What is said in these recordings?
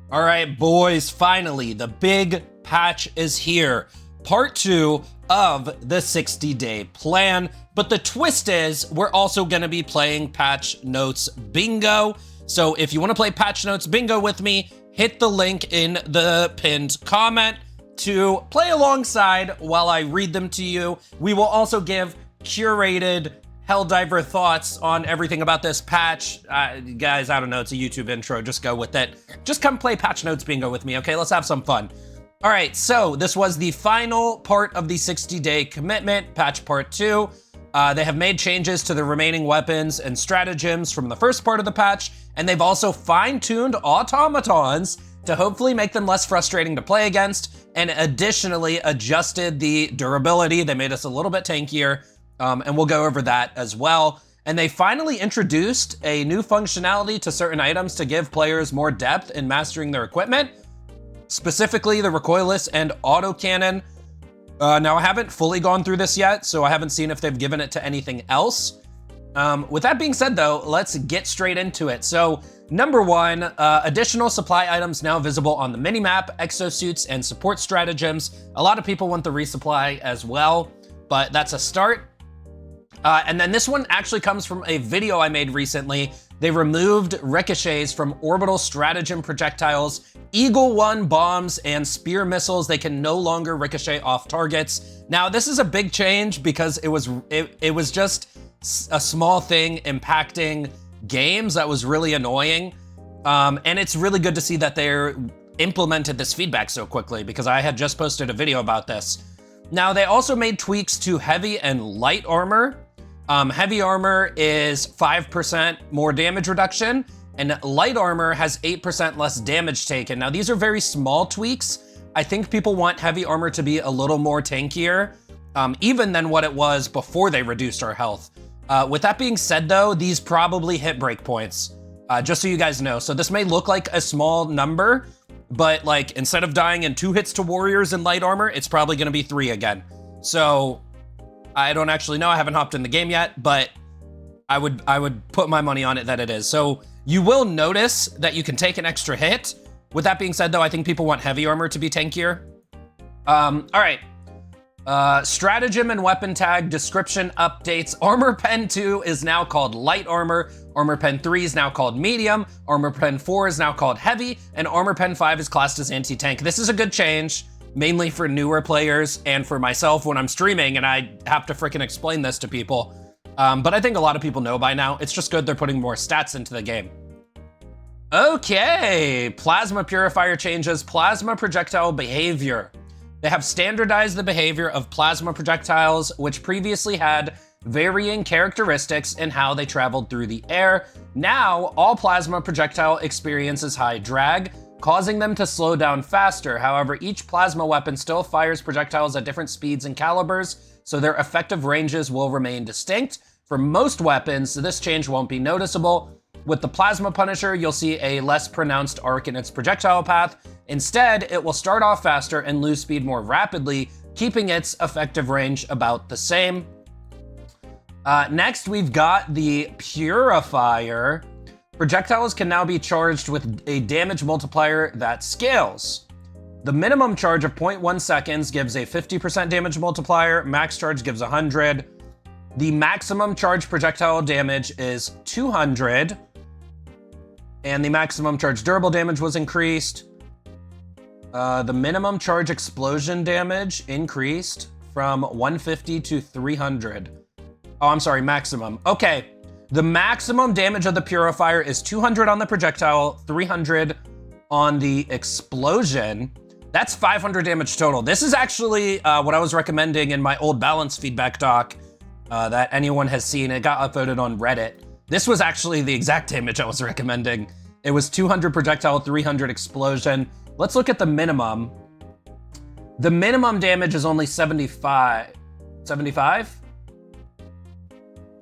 All right, boys, finally, the big patch is here. Part 2 of the 60-day plan. But the twist is we're also going to be playing Patch Notes Bingo. So if you want to play Patch Notes Bingo with me, hit the link in the pinned comment to play alongside while I read them to you. We will also give curated Helldiver thoughts on everything about this patch. Guys, I don't know, it's a YouTube intro, just go with it. Just come play Patch Notes Bingo with me, okay? Let's have some fun. All right, so this was the final part of the 60-day commitment, patch part 2. They have made changes to the remaining weapons and stratagems from the first part of the patch, and they've also fine-tuned automatons to hopefully make them less frustrating to play against, and additionally adjusted the durability. They made us a little bit tankier, and we'll go over that as well. And they finally introduced a new functionality to certain items to give players more depth in mastering their equipment, specifically the recoilless and autocannon. Now, I haven't fully gone through this yet, so I haven't seen if they've given it to anything else. With that being said, though, let's get straight into it. So, number 1, additional supply items now visible on the minimap, exosuits, and support stratagems. A lot of people want the resupply as well, but that's a start. And then this one actually comes from a video I made recently. They removed ricochets from orbital stratagem projectiles, Eagle 1 bombs, and spear missiles. They can no longer ricochet off targets. Now, this is a big change because it was just a small thing impacting games that was really annoying. And it's really good to see that they implemented this feedback so quickly because I had just posted a video about this. Now, they also made tweaks to heavy and light armor. Heavy armor is 5% more damage reduction, and light armor has 8% less damage taken. Now, these are very small tweaks. I think people want heavy armor to be a little more tankier, even than what it was before they reduced our health. With that being said, though, these probably hit breakpoints, just so you guys know. So this may look like a small number, but like instead of dying in 2 hits to warriors in light armor, it's probably gonna be 3 again. So I don't actually know, I haven't hopped in the game yet, but I would put my money on it that it is. So you will notice that you can take an extra hit. With that being said, though, I think people want heavy armor to be tankier. All right. Stratagem and weapon tag description updates. Armor Pen 2 is now called light armor. Armor Pen 3 is now called medium. Armor Pen 4 is now called heavy. And Armor Pen 5 is classed as anti-tank. This is a good change, mainly for newer players and for myself when I'm streaming and I have to freaking explain this to people. But I think a lot of people know by now. It's just good they're putting more stats into the game. Okay, plasma purifier changes, plasma projectile behavior. They have standardized the behavior of plasma projectiles, which previously had varying characteristics in how they traveled through the air. Now, all plasma projectile experiences high drag, causing them to slow down faster. However, each plasma weapon still fires projectiles at different speeds and calibers, so their effective ranges will remain distinct. For most weapons, this change won't be noticeable. With the Plasma Punisher, you'll see a less pronounced arc in its projectile path. Instead, it will start off faster and lose speed more rapidly, keeping its effective range about the same. Next, we've got the Purifier. Projectiles can now be charged with a damage multiplier that scales. The minimum charge of 0.1 seconds gives a 50% damage multiplier, max charge gives 100. The maximum charge projectile damage is 200, and the maximum charge durable damage was increased. The minimum charge explosion damage increased from 150 to 300. Oh, I'm sorry, maximum. Okay. The maximum damage of the Purifier is 200 on the projectile, 300 on the explosion. That's 500 damage total. This is actually what I was recommending in my old balance feedback doc that anyone has seen. It got upvoted on Reddit. This was actually the exact damage I was recommending. It was 200 projectile, 300 explosion. Let's look at the minimum. The minimum damage is only 75. 75?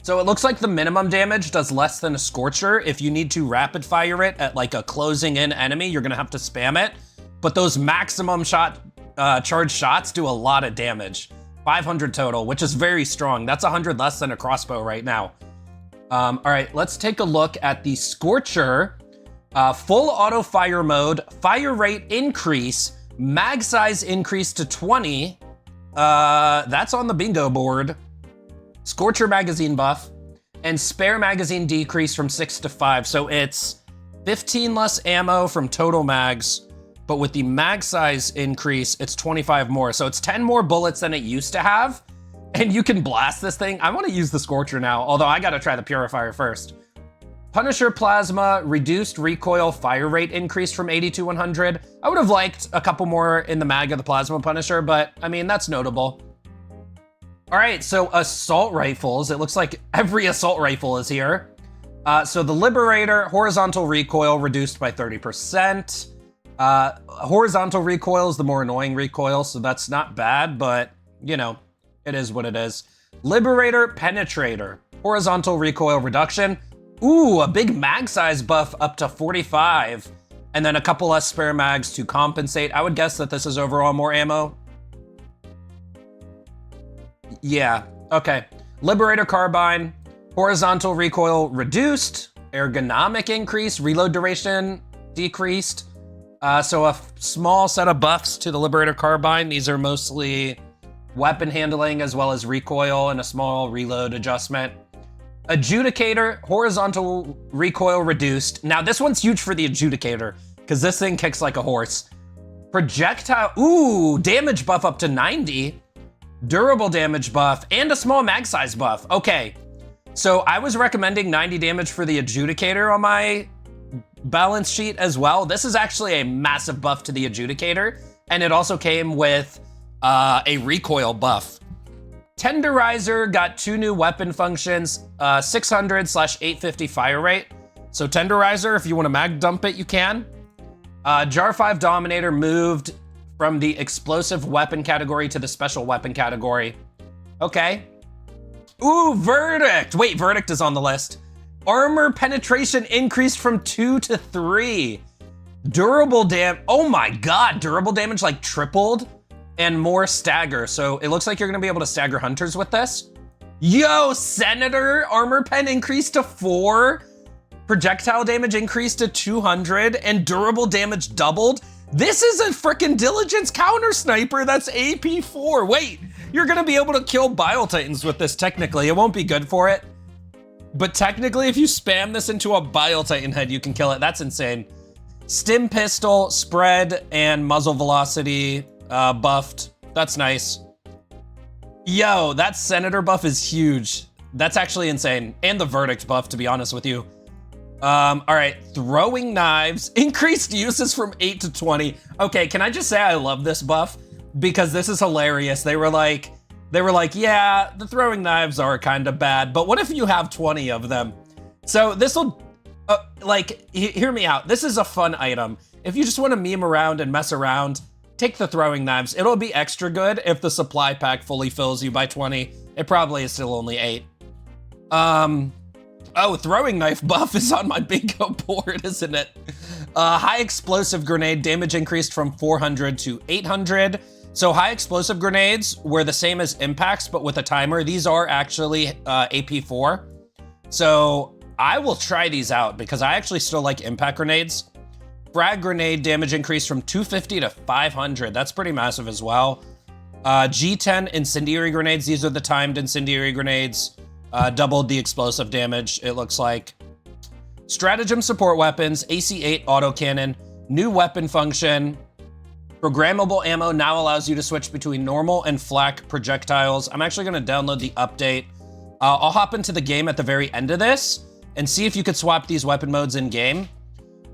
So it looks like the minimum damage does less than a Scorcher. If you need to rapid fire it at like a closing in enemy, you're gonna have to spam it. But those maximum charge shots do a lot of damage. 500 total, which is very strong. That's 100 less than a crossbow right now. All right, let's take a look at the Scorcher. Full auto fire mode, fire rate increase, mag size increase to 20. That's on the bingo board. Scorcher magazine buff, and spare magazine decrease from 6 to 5. So it's 15 less ammo from total mags, but with the mag size increase, it's 25 more. So it's 10 more bullets than it used to have, and you can blast this thing. I wanna use the Scorcher now, although I gotta try the Purifier first. Punisher Plasma, reduced recoil fire rate increased from 80 to 100. I would have liked a couple more in the mag of the Plasma Punisher, but I mean, that's notable. All right, so assault rifles. It looks like every assault rifle is here. So the Liberator, horizontal recoil reduced by 30%. Horizontal recoil is the more annoying recoil, so that's not bad, but you know, it is what it is. Liberator Penetrator, horizontal recoil reduction. Ooh, a big mag size buff up to 45, and then a couple less spare mags to compensate. I would guess that this is overall more ammo. Yeah, okay. Liberator Carbine, horizontal recoil reduced, ergonomic increase, reload duration decreased. So a small set of buffs to the Liberator Carbine. These are mostly weapon handling as well as recoil and a small reload adjustment. Adjudicator, horizontal recoil reduced. Now this one's huge for the Adjudicator because this thing kicks like a horse. Projectile, ooh, damage buff up to 90. Durable damage buff and a small mag size buff. Okay, so I was recommending 90 damage for the Adjudicator on my balance sheet as well. This is actually a massive buff to the Adjudicator, and it also came with a recoil buff. Tenderizer got 2 new weapon functions, 600/850 fire rate. So Tenderizer, if you want to mag dump it, you can. Jar 5 Dominator moved from the explosive weapon category to the special weapon category. Okay. Ooh, Verdict. Wait, Verdict is on the list. Armor penetration increased from 2 to 3. Durable oh my God, durable damage like tripled, and more stagger. So it looks like you're gonna be able to stagger hunters with this. Yo, Senator, armor pen increased to 4. Projectile damage increased to 200, and durable damage doubled. This is a frickin' diligence counter sniper that's AP4. Wait, you're gonna be able to kill Bile Titans with this technically. It won't be good for it, but technically if you spam this into a Bile Titan head, you can kill it. That's insane. Stim pistol, spread, and muzzle velocity buffed. That's nice. Yo, that Senator buff is huge. That's actually insane. And the Verdict buff, to be honest with you. All right, throwing knives, increased uses from 8 to 20. Okay, can I just say I love this buff? Because this is hilarious. They were like, yeah, the throwing knives are kind of bad, but what if you have 20 of them? So this'll, hear me out. This is a fun item. If you just want to meme around and mess around, take the throwing knives. It'll be extra good if the supply pack fully fills you by 20. It probably is still only 8. Oh, throwing knife buff is on my bingo board, isn't it? High explosive grenade damage increased from 400 to 800. So high explosive grenades were the same as impacts, but with a timer. These are actually AP4. So I will try these out because I actually still like impact grenades. Frag grenade damage increased from 250 to 500. That's pretty massive as well. G10 incendiary grenades. These are the timed incendiary grenades. Doubled the explosive damage, it looks like. Stratagem support weapons, AC-8 autocannon, new weapon function. Programmable ammo now allows you to switch between normal and flak projectiles. I'm actually gonna download the update. I'll hop into the game at the very end of this and see if you could swap these weapon modes in game.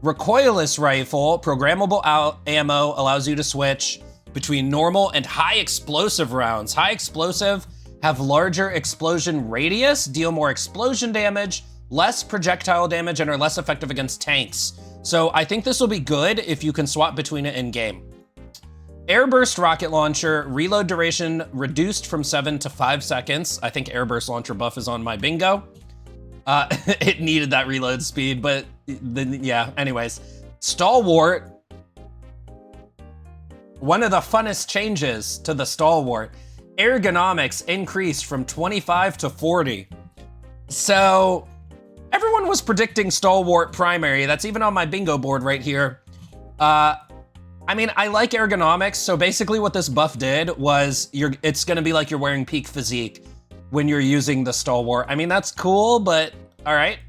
Recoilless rifle, programmable ammo allows you to switch between normal and high explosive rounds. High explosive have larger explosion radius, deal more explosion damage, less projectile damage, and are less effective against tanks. So I think this will be good if you can swap between it in game. Airburst rocket launcher, reload duration reduced from 7 to 5 seconds. I think airburst launcher buff is on my bingo. It needed that reload speed, but then, yeah, anyways. Stalwart. One of the funnest changes to the Stalwart. Ergonomics increased from 25 to 40. So Everyone was predicting Stalwart primary. That's even on my bingo board right here. I mean, I like ergonomics, so basically what this buff did was it's gonna be like you're wearing peak physique when you're using the Stalwart. I mean, that's cool, but all right.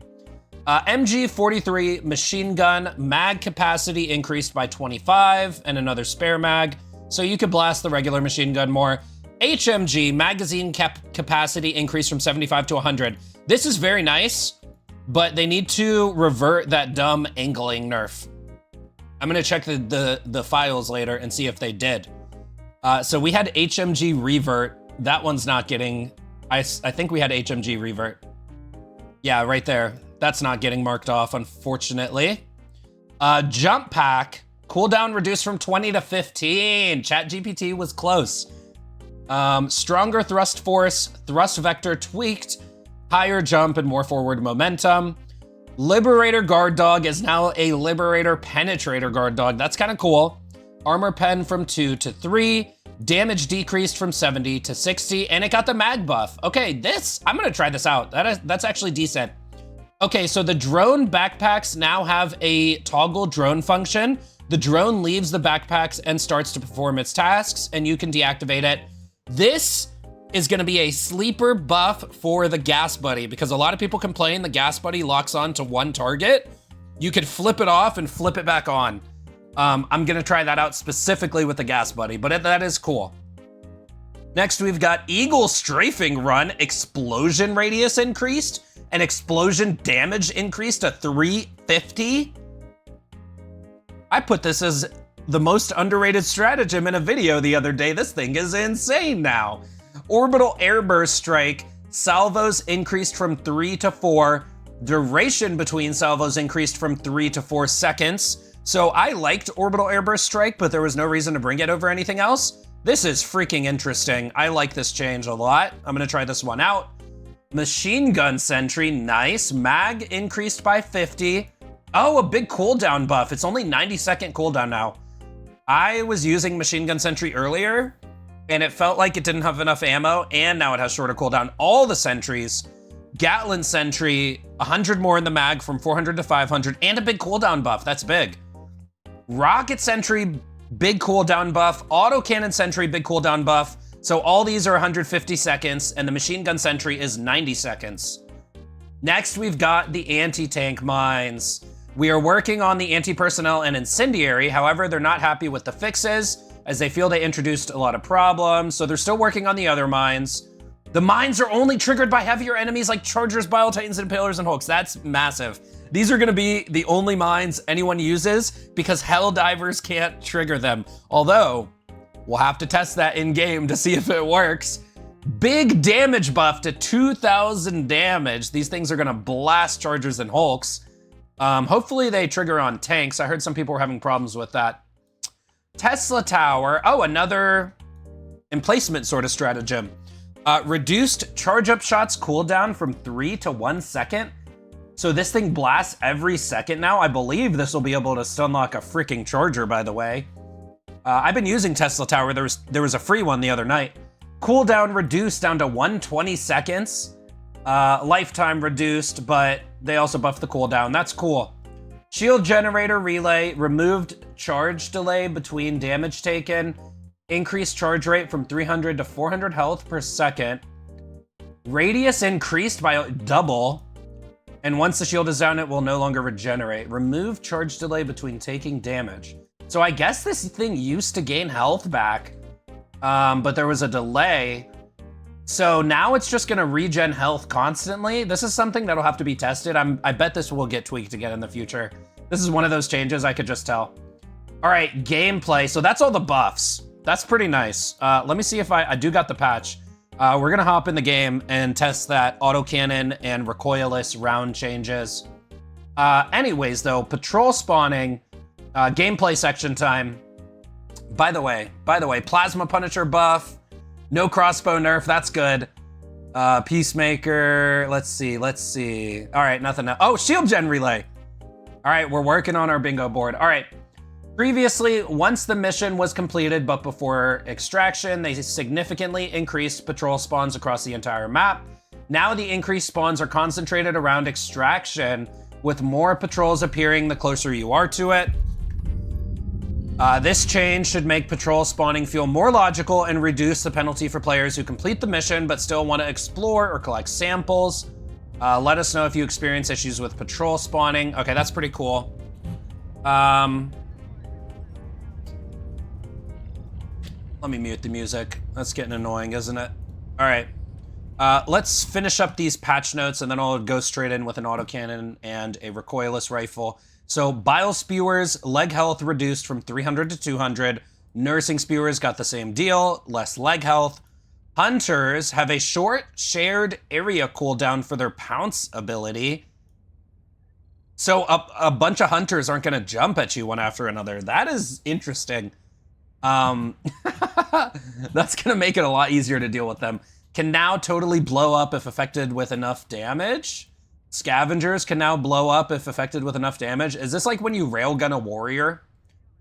MG43 machine gun, mag capacity increased by 25 and another spare mag, so you could blast the regular machine gun more. HMG, magazine capacity increased from 75 to 100. This is very nice, but they need to revert that dumb angling nerf. I'm gonna check the files later and see if they did. So we had HMG revert. That one's not getting, I think we had HMG revert. Yeah, right there. That's not getting marked off, unfortunately. Jump pack, cooldown reduced from 20 to 15. ChatGPT was close. Stronger thrust force, thrust vector tweaked, higher jump and more forward momentum. Liberator guard dog is now a Liberator penetrator guard dog. That's kind of cool. Armor pen from 2 to 3. Damage decreased from 70 to 60, and it got the mag buff. Okay, I'm gonna try this out. That's actually decent. Okay, so the drone backpacks now have a toggle drone function. The drone leaves the backpacks and starts to perform its tasks, and you can deactivate it. This is gonna be a sleeper buff for the gas buddy, because a lot of people complain the gas buddy locks on to one target. You could flip it off and flip it back on. I'm gonna try that out specifically with the gas buddy, but that is cool. Next, we've got Eagle Strafing Run, explosion radius increased, and explosion damage increased to 350. I put this as the most underrated stratagem in a video the other day. This thing is insane now. Orbital airburst strike, salvos increased from 3 to 4. Duration between salvos increased from 3 to 4 seconds. So I liked orbital airburst strike, but there was no reason to bring it over anything else. This is freaking interesting. I like this change a lot. I'm gonna try this one out. Machine gun sentry, nice. Mag increased by 50. Oh, a big cooldown buff. It's only 90-second cooldown now. I was using machine gun sentry earlier, and it felt like it didn't have enough ammo, and now it has shorter cooldown. All the sentries, Gatlin sentry, 100 more in the mag from 400 to 500, and a big cooldown buff, that's big. Rocket sentry, big cooldown buff. Autocannon sentry, big cooldown buff. So all these are 150 seconds, and the machine gun sentry is 90 seconds. Next, we've got the anti-tank mines. We are working on the anti-personnel and incendiary, however, they're not happy with the fixes, as they feel they introduced a lot of problems, so they're still working on the other mines. The mines are only triggered by heavier enemies like Chargers, Bile Titans, Impalers, and Hulks. That's massive. These are gonna be the only mines anyone uses because Helldivers can't trigger them. Although, we'll have to test that in-game to see if it works. Big damage buff to 2,000 damage. These things are gonna blast Chargers and Hulks. Hopefully they trigger on tanks. I heard some people were having problems with that. Tesla Tower, oh, another emplacement sort of stratagem. Reduced charge up shots cooldown from 3 to 1 second. So this thing blasts every second now. I believe this will be able to stun lock a freaking charger, by the way. I've been using Tesla Tower. There was a free one the other night. Cooldown reduced down to 120 seconds. Lifetime reduced, but they also buffed the cooldown. That's cool. Shield generator relay, removed charge delay between damage taken, increased charge rate from 300 to 400 health per second. Radius increased by double, and once the shield is down, it will no longer regenerate. Remove charge delay between taking damage. So I guess this thing used to gain health back, but there was a delay. So now it's just gonna regen health constantly. This is something that'll have to be tested. I bet this will get tweaked again in the future. This is one of those changes, I could just tell. All right, gameplay. So that's all the buffs. That's pretty nice. Let me see if I do got the patch. We're gonna hop in the game and test that autocannon and recoilless round changes. Anyways though, patrol spawning, gameplay section time. By the way, Plasma Punisher buff, no crossbow nerf, that's good. Peacemaker, let's see. All right, nothing else. Oh, shield gen relay. All right, we're working on our bingo board. All right, previously, once the mission was completed, but before extraction, they significantly increased patrol spawns across the entire map. Now the increased spawns are concentrated around extraction, with more patrols appearing the closer you are to it. This change should make patrol spawning feel more logical and reduce the penalty for players who complete the mission but still want to explore or collect samples. Let us know if you experience issues with patrol spawning. Okay, that's pretty cool. Let me mute the music. That's getting annoying, isn't it? All right. Let's finish up these patch notes, and then I'll go straight in with an autocannon and a recoilless rifle. So bile spewers, leg health reduced from 300 to 200. Nursing spewers got the same deal, less leg health. Hunters have a short shared area cooldown for their pounce ability. So a bunch of hunters aren't going to jump at you one after another. That is interesting. That's going to make it a lot easier to deal with them. Can now totally blow up if affected with enough damage. Scavengers can now blow up if affected with enough damage. Is this like when you railgun a warrior?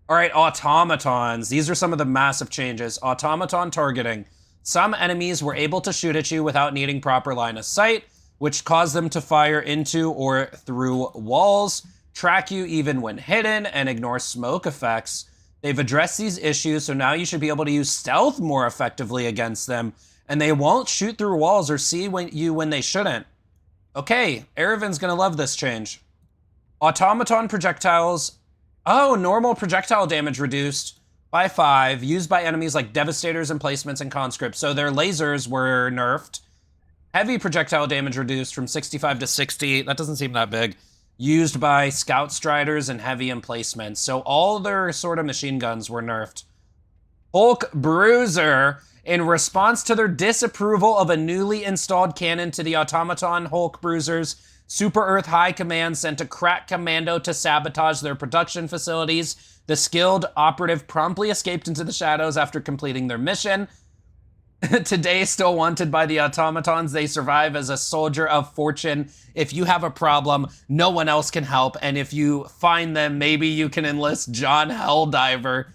All right, automatons. These are some of the massive changes. Automaton targeting. Some enemies were able to shoot at you without needing proper line of sight, which caused them to fire into or through walls, track you even when hidden, and ignore smoke effects. They've addressed these issues, so now you should be able to use stealth more effectively against them, and they won't shoot through walls or see you when they shouldn't. Okay, Erevin's gonna love this change. Automaton projectiles. Oh, normal projectile damage reduced by 5, used by enemies like Devastators, Emplacements, and Conscripts. So their lasers were nerfed. Heavy projectile damage reduced from 65 to 60. That doesn't seem that big. Used by Scout Striders and Heavy Emplacements. So all their sort of machine guns were nerfed. Hulk Bruiser. In response to their disapproval of a newly installed cannon to the Automaton Hulk Bruisers, Super Earth High Command sent a crack commando to sabotage their production facilities. The skilled operative promptly escaped into the shadows after completing their mission. Today, still wanted by the automatons, they survive as a soldier of fortune. If you have a problem, no one else can help. And if you find them, maybe you can enlist John Helldiver.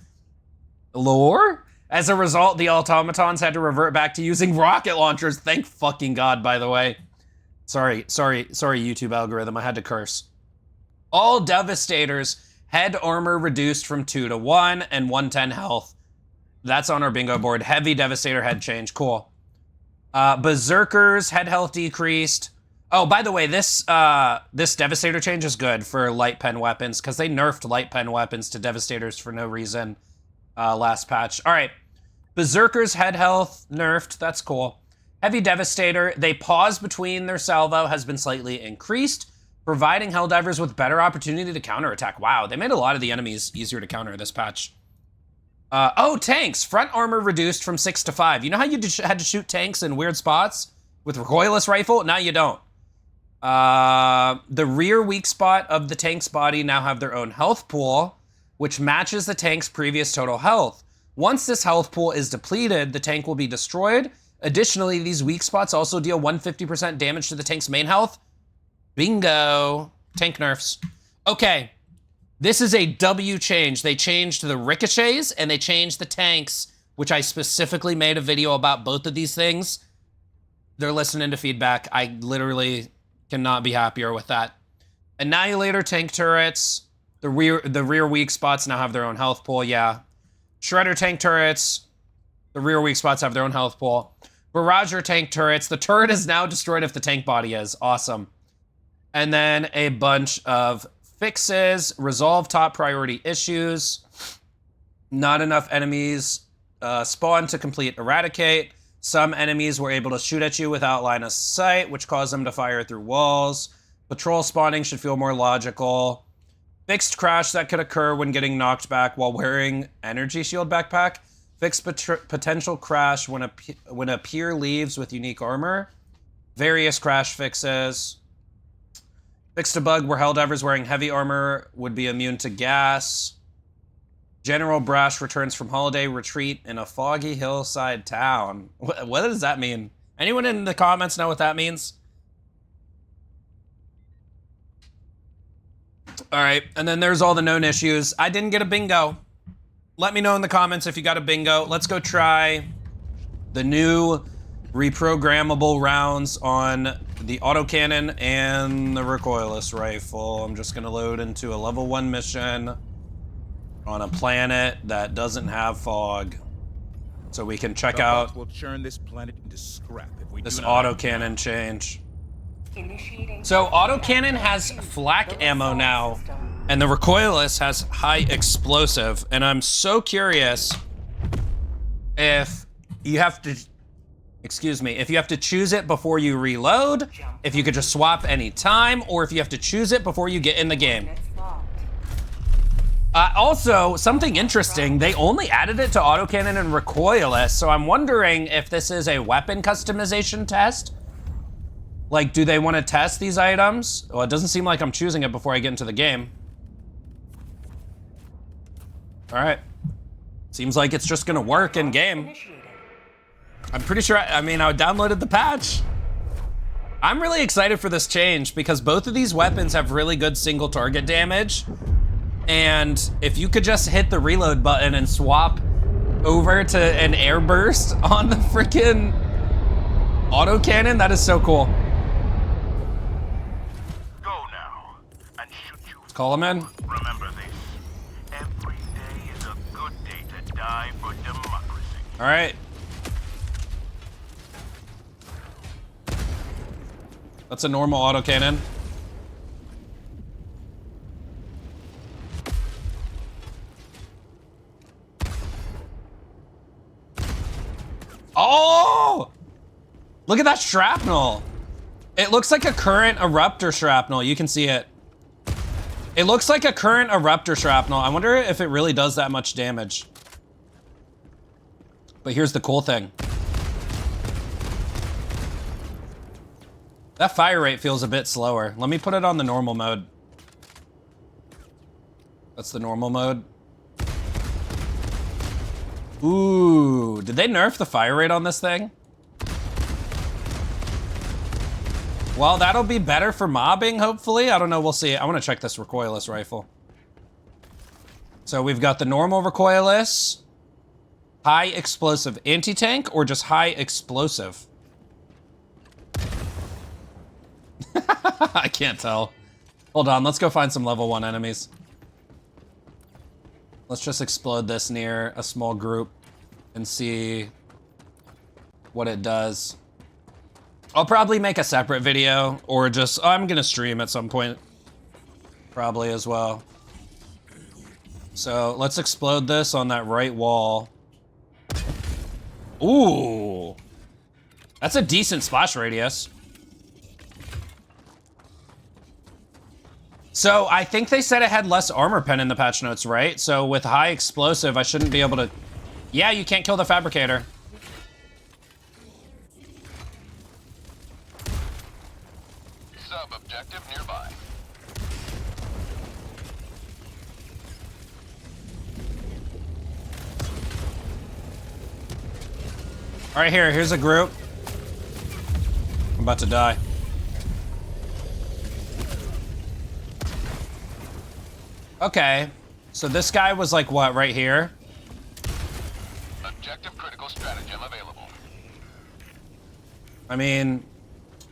Lore? As a result, the automatons had to revert back to using rocket launchers. Thank fucking God, by the way. Sorry, YouTube algorithm. I had to curse. All Devastators, head armor reduced from 2 to 1 and 110 health. That's on our bingo board. Heavy Devastator head change. Cool. Berserkers, head health decreased. Oh, by the way, this Devastator change is good for light pen weapons because they nerfed light pen weapons to Devastators for no reason. Last patch. All right. Berserkers head health nerfed. That's cool. Heavy Devastator. They pause between their salvo has been slightly increased, providing Helldivers with better opportunity to counterattack. Wow, they made a lot of the enemies easier to counter this patch. Oh, tanks. Front armor reduced from 6 to 5. You know how you had to shoot tanks in weird spots with recoilless rifle? Now you don't. The rear weak spot of the tank's body now have their own health pool, which matches the tank's previous total health. Once this health pool is depleted, the tank will be destroyed. Additionally, these weak spots also deal 150% damage to the tank's main health. Bingo. Tank nerfs. Okay. This is a W change. They changed the ricochets and they changed the tanks, which I specifically made a video about both of these things. They're listening to feedback. I literally cannot be happier with that. Annihilator tank turrets. The rear weak spots now have their own health pool, yeah. Shredder tank turrets. The rear weak spots have their own health pool. Barrager tank turrets. The turret is now destroyed if the tank body is. Awesome. And then a bunch of fixes. Resolve top priority issues. Not enough enemies spawn to complete eradicate. Some enemies were able to shoot at you without line of sight, which caused them to fire through walls. Patrol spawning should feel more logical. Fixed crash that could occur when getting knocked back while wearing energy shield backpack. Fixed potential crash when a peer leaves with unique armor. Various crash fixes. Fixed a bug where Helldivers wearing heavy armor would be immune to gas. General Brash returns from holiday retreat in a foggy hillside town. What does that mean? Anyone in the comments know what that means? All right, and then there's all the known issues. I didn't get a bingo. Let me know in the comments if you got a bingo. Let's go try the new reprogrammable rounds on the autocannon and the recoilless rifle. I'm just gonna load into a level 1 mission on a planet that doesn't have fog, so we can check out will churn this planet into scrap if we this do not autocannon change. So autocannon has flak ammo now, and the recoilless has high explosive, and I'm so curious if you have to, excuse me, if you have to choose it before you reload, if you could just swap any time, or if you have to choose it before you get in the game. Also, something interesting, they only added it to autocannon and recoilless, so I'm wondering if this is a weapon customization test. Like, do they want to test these items? Well, it doesn't seem like I'm choosing it before I get into the game. All right. Seems like it's just gonna work in game. I'm pretty sure, I downloaded the patch. I'm really excited for this change because both of these weapons have really good single target damage. And if you could just hit the reload button and swap over to an air burst on the freaking autocannon, that is so cool. Go now and shoot you. Let's call him in. Remember this. Every day is a good day to die for democracy. All right. That's a normal autocannon. Oh! Look at that shrapnel. It looks like a current eruptor shrapnel. You can see it. It looks like a current eruptor shrapnel. I wonder if it really does that much damage. But here's the cool thing. That fire rate feels a bit slower. Let me put it on the normal mode. That's the normal mode. Ooh, did they nerf the fire rate on this thing? Well, that'll be better for mobbing, hopefully. I don't know, we'll see. I wanna check this recoilless rifle. So we've got the normal recoilless, high explosive anti-tank, or just high explosive? I can't tell. Hold on, let's go find some level 1 enemies. Let's just explode this near a small group and see what it does. I'll probably make a separate video or just, I'm gonna stream at some point. Probably as well. So let's explode this on that right wall. Ooh. That's a decent splash radius. So I think they said it had less armor pen in the patch notes, right? So with high explosive, I shouldn't be able to... Yeah, you can't kill the fabricator. Sub-objective nearby. All right, here's a group. I'm about to die. Okay, so this guy was like what, right here? Objective critical stratagem available. I mean,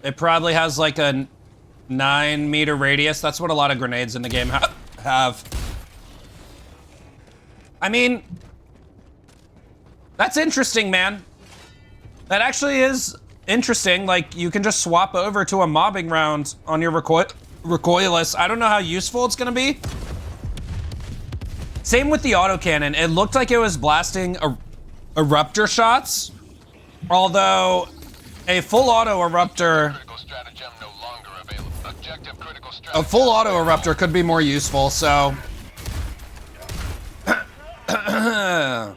it probably has like a 9-meter radius. That's what a lot of grenades in the game have. I mean, that's interesting, man. That actually is interesting. Like, you can just swap over to a mobbing round on your recoilless. I don't know how useful it's gonna be. Same with the autocannon. It looked like it was blasting eruptor shots, although a full auto eruptor, a full auto eruptor could be more useful. So, at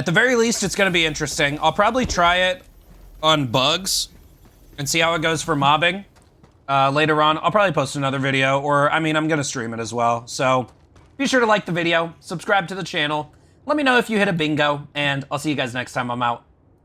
the very least, it's going to be interesting. I'll probably try it on bugs and see how it goes for mobbing. Later on, I'll probably post another video, or I mean, I'm going to stream it as well. So. Be sure to like the video, subscribe to the channel, let me know if you hit a bingo, and I'll see you guys next time I'm out.